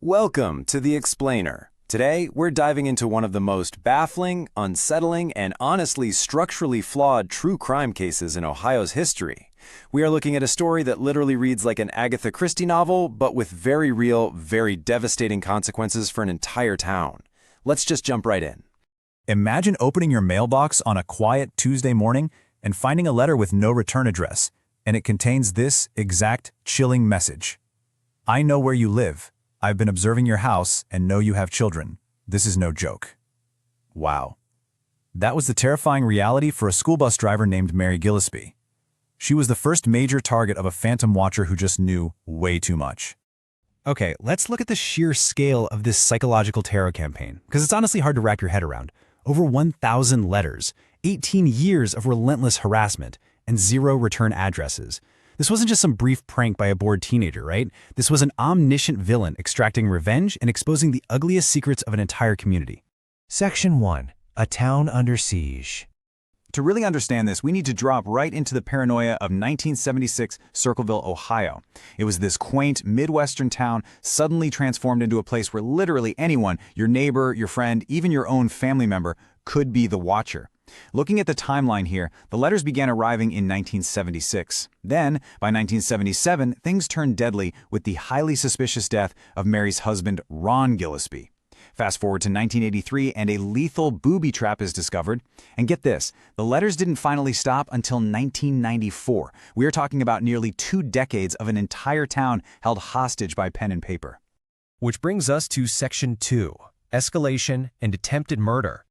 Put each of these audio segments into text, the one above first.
Welcome to The Explainer. Today, we're diving into one of the most baffling, unsettling, and honestly structurally flawed true crime cases in Ohio's history. We are looking at a story that literally reads like an Agatha Christie novel, but with very real, very devastating consequences for an entire town. Let's just jump right in. Imagine opening your mailbox on a quiet Tuesday morning and finding a letter with no return address, and it contains this exact chilling message. I know where you live. I've been observing your house and know you have children. This is no joke. Wow. That was the terrifying reality for a school bus driver named Mary Gillispie. She was the first major target of a phantom watcher who just knew way too much. Okay, let's look at the sheer scale of this psychological terror campaign, because it's honestly hard to wrap your head around. Over 1,000 letters, 18 years of relentless harassment, and 0 return addresses. This wasn't just some brief prank by a bored teenager, right? This was an omniscient villain extracting revenge and exposing the ugliest secrets of an entire community. Section 1. A Town Under Siege. To really understand this, we need to drop right into the paranoia of 1976 Circleville, Ohio. It was this quaint Midwestern town suddenly transformed into a place where literally anyone, your neighbor, your friend, even your own family member, could be the watcher. Looking at the timeline here, the letters began arriving in 1976. Then, by 1977, things turned deadly with the highly suspicious death of Mary's husband, Ron Gillispie. Fast forward to 1983 and a lethal booby trap is discovered. And get this, the letters didn't finally stop until 1994. We are talking about nearly 2 decades of an entire town held hostage by pen and paper. Which brings us to Section 2. Escalation and Attempted Murder.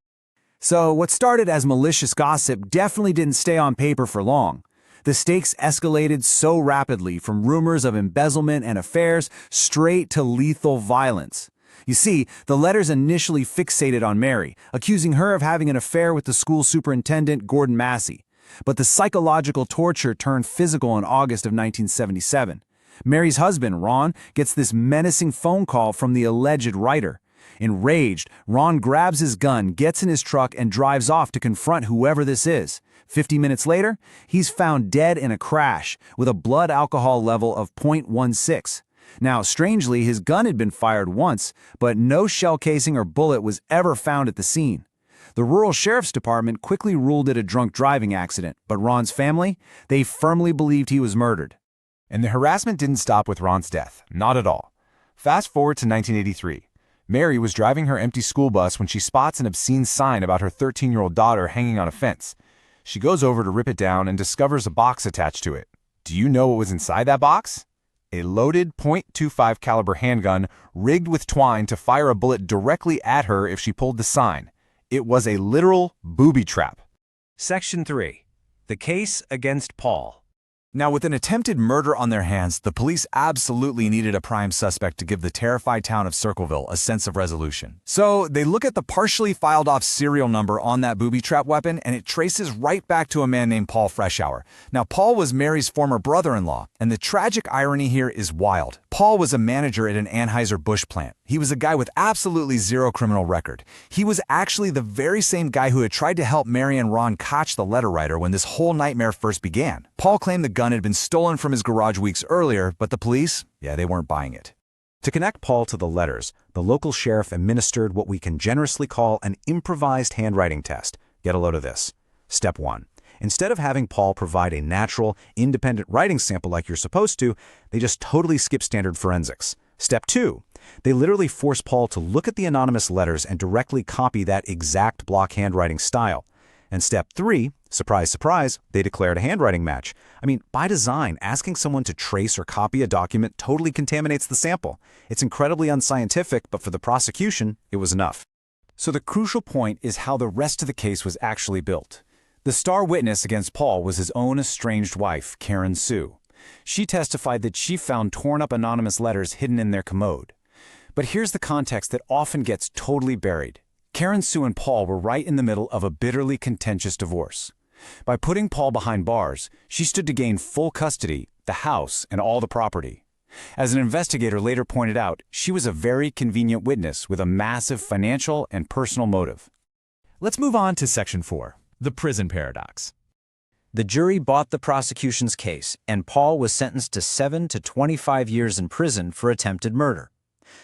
So what started as malicious gossip definitely didn't stay on paper for long. The stakes escalated so rapidly from rumors of embezzlement and affairs straight to lethal violence. You see, the letters initially fixated on Mary, accusing her of having an affair with the school superintendent, Gordon Massey. But the psychological torture turned physical in August of 1977. Mary's husband, Ron, gets this menacing phone call from the alleged writer. Enraged, Ron grabs his gun, gets in his truck, and drives off to confront whoever this is. 50 minutes later, he's found dead in a crash with a blood alcohol level of 0.16. Now, strangely, his gun had been fired once, but no shell casing or bullet was ever found at the scene. The rural sheriff's department quickly ruled it a drunk driving accident, but Ron's family, they firmly believed he was murdered. And the harassment didn't stop with Ron's death, not at all. Fast forward to 1983. Mary was driving her empty school bus when she spots an obscene sign about her 13-year-old daughter hanging on a fence. She goes over to rip it down and discovers a box attached to it. Do you know what was inside that box? A loaded .25 caliber handgun rigged with twine to fire a bullet directly at her if she pulled the sign. It was a literal booby trap. Section 3. The Case Against Paul. Now, with an attempted murder on their hands, the police absolutely needed a prime suspect to give the terrified town of Circleville a sense of resolution. So they look at the partially filed off serial number on that booby trap weapon, and it traces right back to a man named Paul Freshour. Now, Paul was Mary's former brother-in-law, and the tragic irony here is wild. Paul was a manager at an Anheuser-Busch plant. He was a guy with absolutely zero criminal record. He was actually the very same guy who had tried to help Mary and Ron catch the letter writer when this whole nightmare first began. Paul claimed the gun had been stolen from his garage weeks earlier, but the police, they weren't buying it. To connect Paul to the letters, the local sheriff administered what we can generously call an improvised handwriting test. Get a load of this. Step 1. Instead of having Paul provide a natural, independent writing sample like you're supposed to, they just totally skip standard forensics. Step 2. They literally force Paul to look at the anonymous letters and directly copy that exact block handwriting style. And step 3, surprise, surprise, they declared a handwriting match. I mean, by design, asking someone to trace or copy a document totally contaminates the sample. It's incredibly unscientific, but for the prosecution, it was enough. So the crucial point is how the rest of the case was actually built. The star witness against Paul was his own estranged wife, Karen Sue. She testified that she found torn-up anonymous letters hidden in their commode. But here's the context that often gets totally buried. Karen Sue and Paul were right in the middle of a bitterly contentious divorce. By putting Paul behind bars, she stood to gain full custody, the house, and all the property. As an investigator later pointed out, she was a very convenient witness with a massive financial and personal motive. Let's move on to Section 4. The Prison Paradox. The jury bought the prosecution's case, and Paul was sentenced to 7 to 25 years in prison for attempted murder.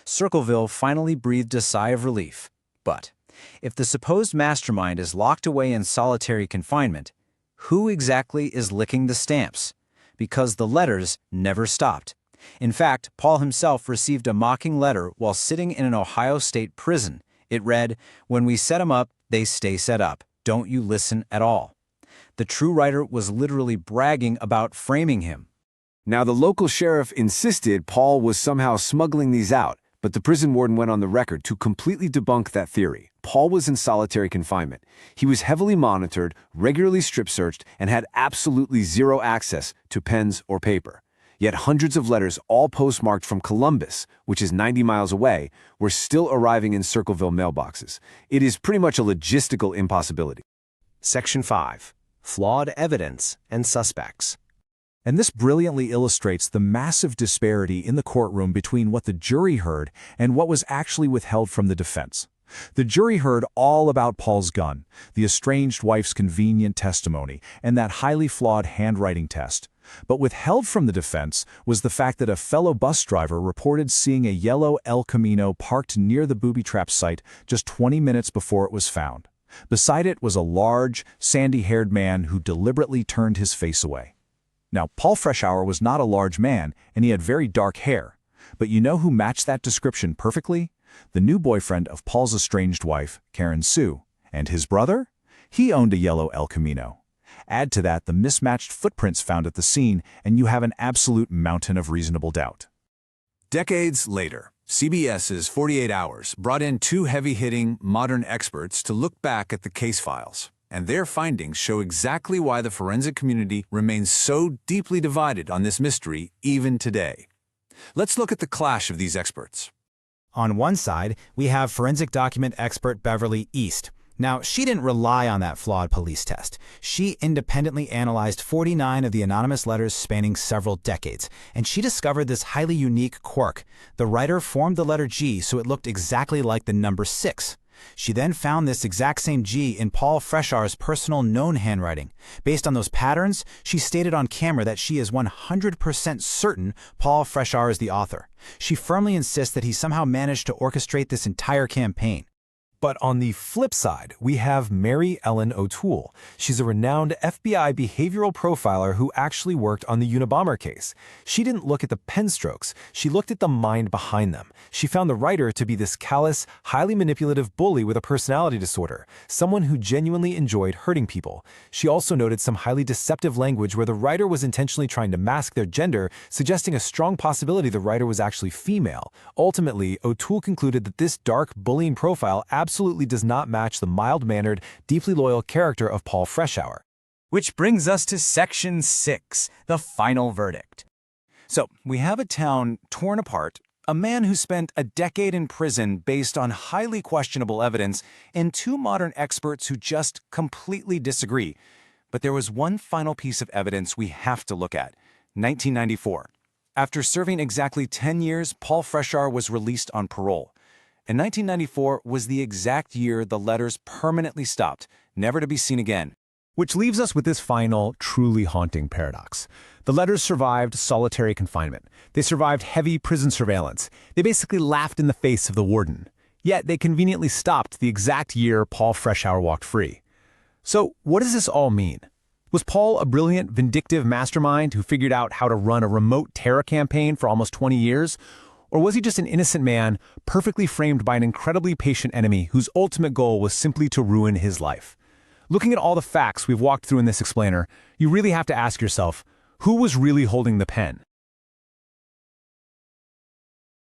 Circleville finally breathed a sigh of relief. But if the supposed mastermind is locked away in solitary confinement, who exactly is licking the stamps? Because the letters never stopped. In fact, Paul himself received a mocking letter while sitting in an Ohio state prison. It read, "When we set 'em up, they stay set up. Don't you listen at all." The true writer was literally bragging about framing him. Now, the local sheriff insisted Paul was somehow smuggling these out, but the prison warden went on the record to completely debunk that theory. Paul was in solitary confinement. He was heavily monitored, regularly strip-searched, and had absolutely zero access to pens or paper. Yet hundreds of letters, all postmarked from Columbus, which is 90 miles away, were still arriving in Circleville mailboxes. It is pretty much a logistical impossibility. Section 5. Flawed evidence and suspects. And this brilliantly illustrates the massive disparity in the courtroom between what the jury heard and what was actually withheld from the defense. The jury heard all about Paul's gun, the estranged wife's convenient testimony, and that highly flawed handwriting test. But withheld from the defense was the fact that a fellow bus driver reported seeing a yellow El Camino parked near the Booby-Trapped site just 20 minutes before it was found. Beside it was a large, sandy-haired man who deliberately turned his face away. Now, Paul Freshour was not a large man, and he had very dark hair. But you know who matched that description perfectly? The new boyfriend of Paul's estranged wife, Karen Sue. And his brother? He owned a yellow El Camino. Add to that the mismatched footprints found at the scene, and you have an absolute mountain of reasonable doubt. Decades later, CBS's 48 Hours brought in two heavy-hitting, modern experts to look back at the case files. And their findings show exactly why the forensic community remains so deeply divided on this mystery even today. Let's look at the clash of these experts. On one side, we have forensic document expert Beverly East. Now, she didn't rely on that flawed police test. She independently analyzed 49 of the anonymous letters spanning several decades, and she discovered this highly unique quirk. The writer formed the letter G so it looked exactly like the number 6. She then found this exact same G in Paul Freshour's personal known handwriting. Based on those patterns, she stated on camera that she is 100% certain Paul Freshour is the author. She firmly insists that he somehow managed to orchestrate this entire campaign. But on the flip side, we have Mary Ellen O'Toole. She's a renowned FBI behavioral profiler who actually worked on the Unabomber case. She didn't look at the pen strokes, she looked at the mind behind them. She found the writer to be this callous, highly manipulative bully with a personality disorder, someone who genuinely enjoyed hurting people. She also noted some highly deceptive language where the writer was intentionally trying to mask their gender, suggesting a strong possibility the writer was actually female. Ultimately, O'Toole concluded that this dark, bullying profile absolutely does not match the mild-mannered, deeply loyal character of Paul Freshour. Which brings us to Section 6, the final verdict. So, we have a town torn apart, a man who spent a decade in prison based on highly questionable evidence, and two modern experts who just completely disagree. But there was one final piece of evidence we have to look at. 1994. After serving exactly 10 years, Paul Freshour was released on parole. And 1994 was the exact year the letters permanently stopped, never to be seen again. Which leaves us with this final, truly haunting paradox. The letters survived solitary confinement. They survived heavy prison surveillance. They basically laughed in the face of the warden. Yet they conveniently stopped the exact year Paul Freshour walked free. So what does this all mean? Was Paul a brilliant, vindictive mastermind who figured out how to run a remote terror campaign for almost 20 years? Or was he just an innocent man, perfectly framed by an incredibly patient enemy whose ultimate goal was simply to ruin his life? Looking at all the facts we've walked through in this explainer, you really have to ask yourself, who was really holding the pen?